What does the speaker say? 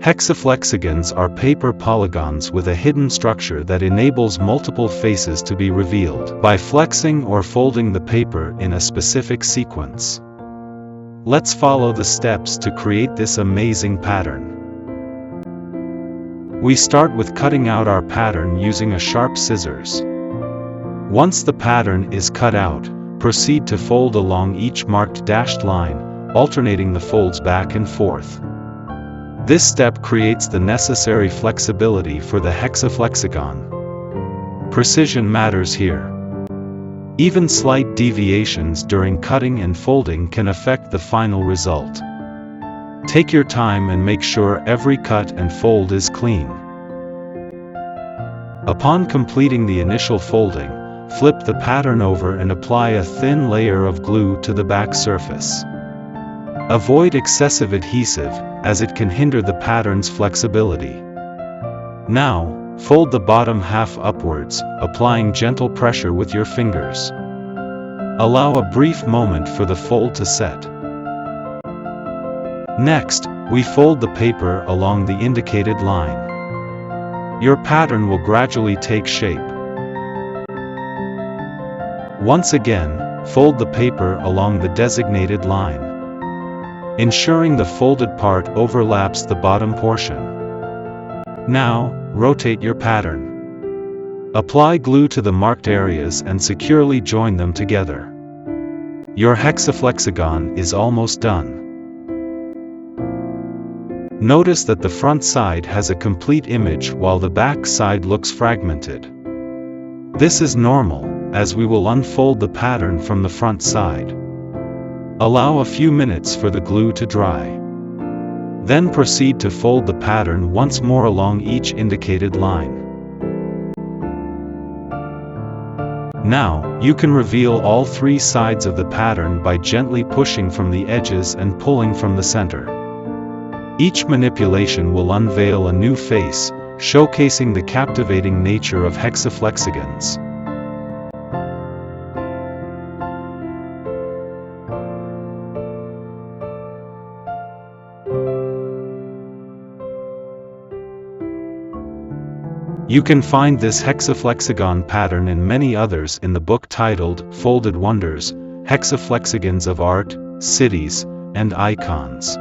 Hexaflexagons are paper polygons with a hidden structure that enables multiple faces to be revealed by flexing or folding the paper in a specific sequence. Let's follow the steps to create this amazing pattern. We start with cutting out our pattern using a sharp scissors. Once the pattern is cut out, proceed to fold along each marked dashed line, alternating the folds back and forth. This step creates the necessary flexibility for the hexaflexagon. Precision matters here. Even slight deviations during cutting and folding can affect the final result. Take your time and make sure every cut and fold is clean. Upon completing the initial folding, flip the pattern over and apply a thin layer of glue to the back surface. Avoid excessive adhesive, as it can hinder the pattern's flexibility. Now, fold the bottom half upwards, applying gentle pressure with your fingers. Allow a brief moment for the fold to set. Next, we fold the paper along the indicated line. Your pattern will gradually take shape. Once again, fold the paper along the designated line, ensuring the folded part overlaps the bottom portion. Now, rotate your pattern. Apply glue to the marked areas and securely join them together. Your hexaflexagon is almost done. Notice that the front side has a complete image while the back side looks fragmented. This is normal, as we will unfold the pattern from the front side. Allow a few minutes for the glue to dry. Then proceed to fold the pattern once more along each indicated line. Now, you can reveal all three sides of the pattern by gently pushing from the edges and pulling from the center. Each manipulation will unveil a new face, showcasing the captivating nature of hexaflexagons. You can find this hexaflexagon pattern and many others in the book titled Folded Wonders, Hexaflexagons of Art, Cities, and Icons.